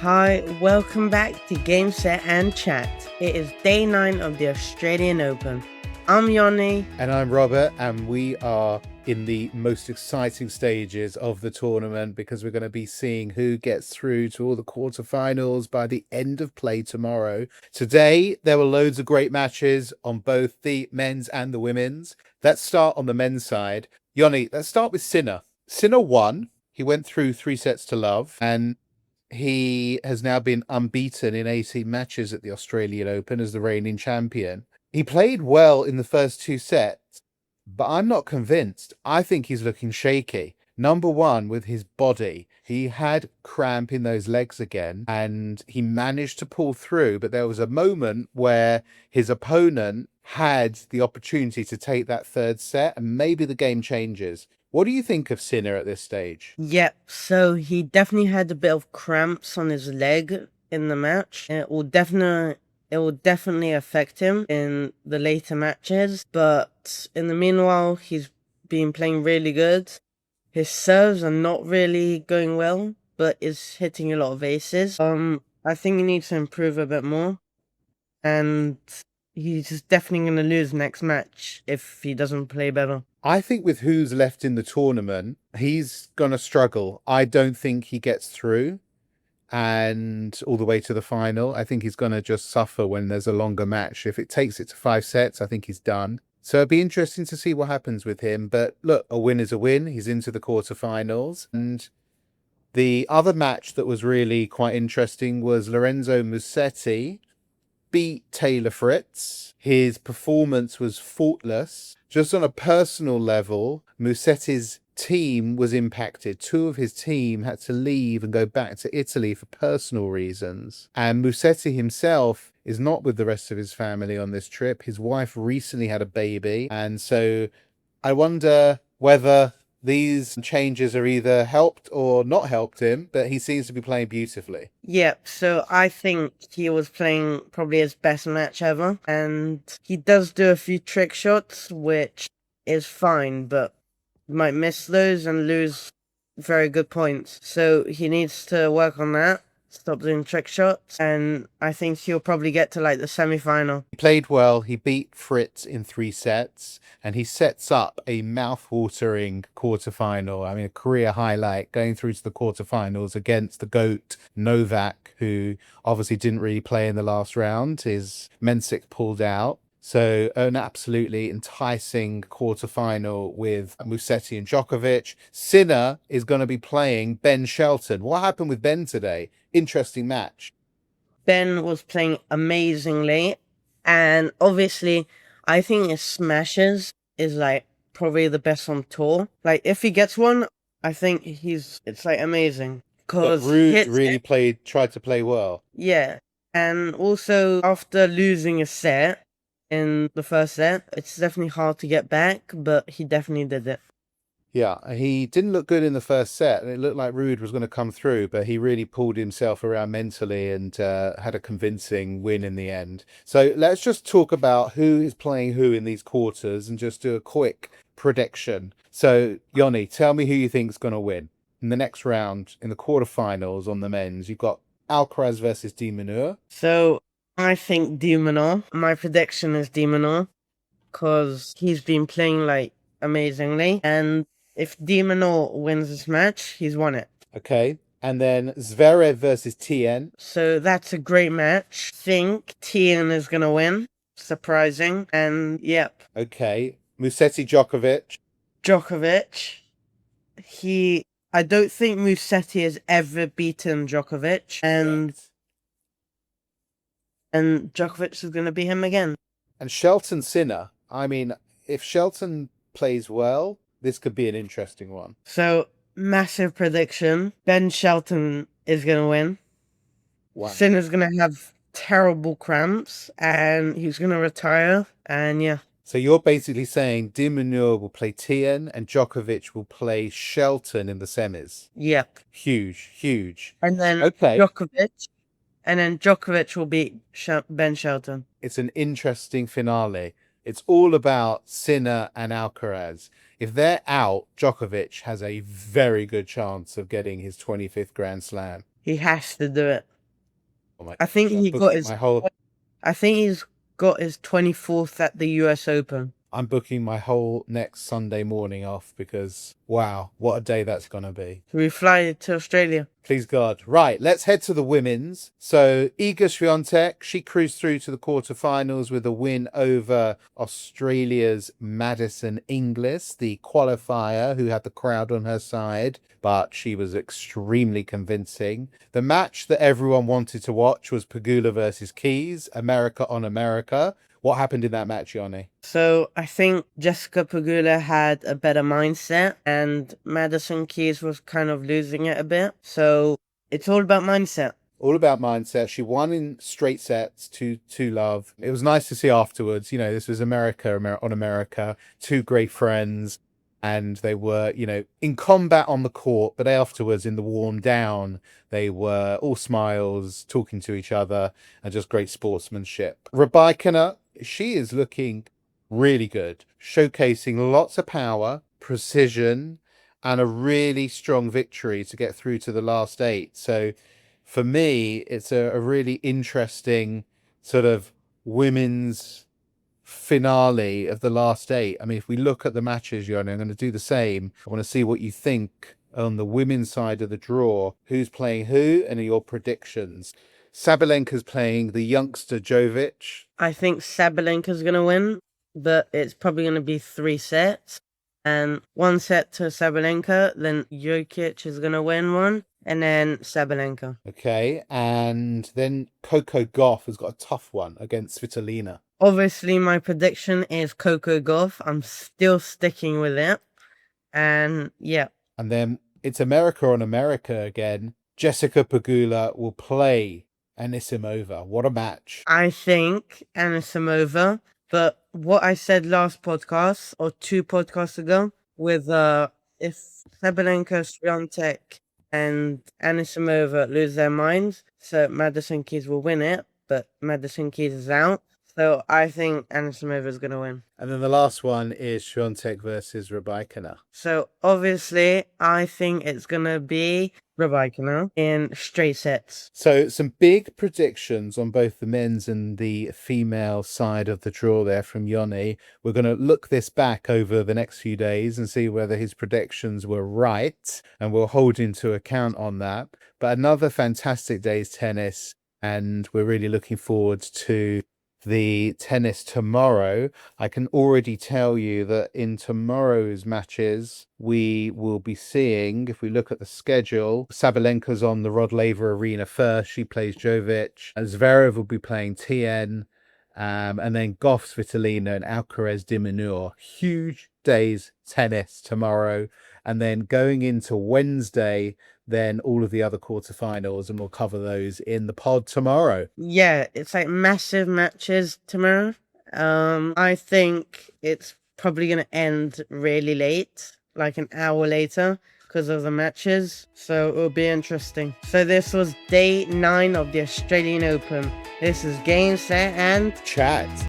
Hi, welcome back to Game Set and Chat. It is day 9 of the Australian Open. I'm Yoni. And I'm Robert, and we are in the most exciting stages of the tournament because we're going to be seeing who gets through to all the quarterfinals by the end of play tomorrow. Today, there were loads of great matches on both the men's and the women's. Let's start on the men's side. Yoni, let's start with Sinner. Sinner won. He went through 3-0, and he has now been unbeaten in 18 matches at the Australian Open as the reigning champion. He played well in the first 2 sets, but I'm not convinced. I think he's looking shaky. Number one, with his body, he had cramp in those legs again, and he managed to pull through. But there was a moment where his opponent had the opportunity to take that third set, and maybe the game changes. What do you think of Sinner at this stage? Yep, so he definitely had a bit of cramps on his leg in the match. It will definitely affect him in the later matches, but in the meanwhile, he's been playing really good. His serves are not really going well, but is hitting a lot of aces. I think he needs to improve a bit more, and he's definitely going to lose next match if he doesn't play better. I think with who's left in the tournament, he's going to struggle. I don't think he gets through and all the way to the final. I think he's going to just suffer when there's a longer match. If it takes it to 5 sets, I think he's done. So it'd be interesting to see what happens with him. But look, a win is a win. He's into the quarterfinals. And the other match that was really quite interesting was Lorenzo Musetti beat Taylor Fritz. His performance was faultless. Just on a personal level, Musetti's team was impacted. 2 of his team had to leave and go back to Italy for personal reasons. And Musetti himself is not with the rest of his family on this trip. His wife recently had a baby. And so I wonder whether these changes are either helped or not helped him, but he seems to be playing beautifully. Yep, so I think he was playing probably his best match ever, and he does do a few trick shots, which is fine, but might miss those and lose very good points. So he needs to work on that, stop doing trick shots, and I think he'll probably get to like the semi-final. He played well. He beat Fritz in 3 sets, and he sets up a mouth-watering quarterfinal. I mean, a career highlight, going through to the quarterfinals against the GOAT Novak, who obviously didn't really play in the last round. His Mensik pulled out. So an absolutely enticing quarterfinal with Musetti and Djokovic. Sinner is going to be playing Ben Shelton. What happened with Ben today? Interesting match. Ben was playing amazingly, and obviously I think his smashes is like probably the best on tour. Like if he gets one, I think it's like amazing. But Cause Ruud really tried to play well. yeah. And also after losing a set in the first set, it's definitely hard to get back, but he definitely did it. Yeah, he didn't look good in the first set, and it looked like Ruud was going to come through, but he really pulled himself around mentally and had a convincing win in the end. So let's just talk about who is playing who in these quarters and just do a quick prediction. So, Yoni, tell me who you think is going to win in the next round in the quarterfinals on the men's. You've got Alcaraz versus De Minaur. So I think De Minaur. My prediction is De Minaur, because he's been playing like amazingly, and if De Minaur wins this match, he's won it. Okay. And then Zverev versus Tien. So that's a great match. Think Tien is going to win. Surprising. And yep. Okay. Musetti Djokovic. Djokovic. I don't think Musetti has ever beaten Djokovic. And Djokovic is going to beat him again. And Shelton Sinner. I mean, if Shelton plays well, this could be an interesting one. So, massive prediction. Ben Shelton is going to win. Wow. Sinner's going to have terrible cramps, and he's going to retire, and yeah. So you're basically saying De Minaur will play Tien and Djokovic will play Shelton in the semis. Yep. Huge. And then Djokovic will beat Ben Shelton. It's an interesting finale. It's all about Sinner and Alcaraz. If they're out, Djokovic has a very good chance of getting his 25th Grand Slam. He has to do it. Oh my I think gosh, he got his. my whole I think he's got his 24th at the US Open. I'm booking my whole next Sunday morning off because wow, what a day that's gonna be. We fly to Australia. Please God. Right, let's head to the women's. So Iga Swiatek, she cruised through to the quarterfinals with a win over Australia's Madison Inglis, the qualifier who had the crowd on her side, but she was extremely convincing. The match that everyone wanted to watch was Pegula versus Keys, America on America. What happened in that match, Yoni? So I think Jessica Pegula had a better mindset and Madison Keys was kind of losing it a bit. So it's all about mindset. All about mindset. She won in straight sets to love. It was nice to see afterwards. You know, this was America on America, two great friends, and they were, you know, in combat on the court, but afterwards in the warm down, they were all smiles, talking to each other, and just great sportsmanship. Rabaikina, she is looking really good, showcasing lots of power, precision, and a really strong victory to get through to the last eight. So for me, it's a really interesting sort of women's finale of the last eight. I mean, if we look at the matches, Yoni, I'm going to do the same. I want to see what you think on the women's side of the draw. Who's playing who and your predictions? Sabalenka's playing the youngster Jovic. I think Sabalenka's going to win, but it's probably going to be 3 sets. And 1 set to Sabalenka, then Jokic is going to win one, and then Sabalenka. Okay, and then Coco Gauff has got a tough one against Svitolina. Obviously, my prediction is Coco Gauff. I'm still sticking with it. And yeah. And then it's America on America again. Jessica Pegula will play Anisimova. What a match. I think Anisimova, but what I said last podcast or 2 podcasts ago with if Sabalenka, Swiatek and Anisimova lose their minds, so Madison Keys will win it, but Madison Keys is out. So I think Anisimova is going to win. And then the last one is Swiatek versus Rabaikina. So obviously, I think it's going to be Rabaikina in straight sets. So some big predictions on both the men's and the female side of the draw there from Yoni. We're going to look this back over the next few days and see whether his predictions were right, and we'll hold into account on that. But another fantastic day's tennis, and we're really looking forward to the tennis tomorrow. I can already tell you that in tomorrow's matches, we will be seeing, if we look at the schedule, Sabalenka's on the Rod Laver Arena first. She plays Jovic. And Zverev will be playing Tien. And then Goff, Svitolina, and Alcaraz de Minaur. Huge day's tennis tomorrow. And then going into Wednesday, then all of the other quarterfinals, and we'll cover those in the pod tomorrow. Yeah, it's like massive matches tomorrow. I think it's probably going to end really late, like an hour later, because of the matches. So it'll be interesting. So this was day 9 of the Australian Open. This is Game, Set, and Chat.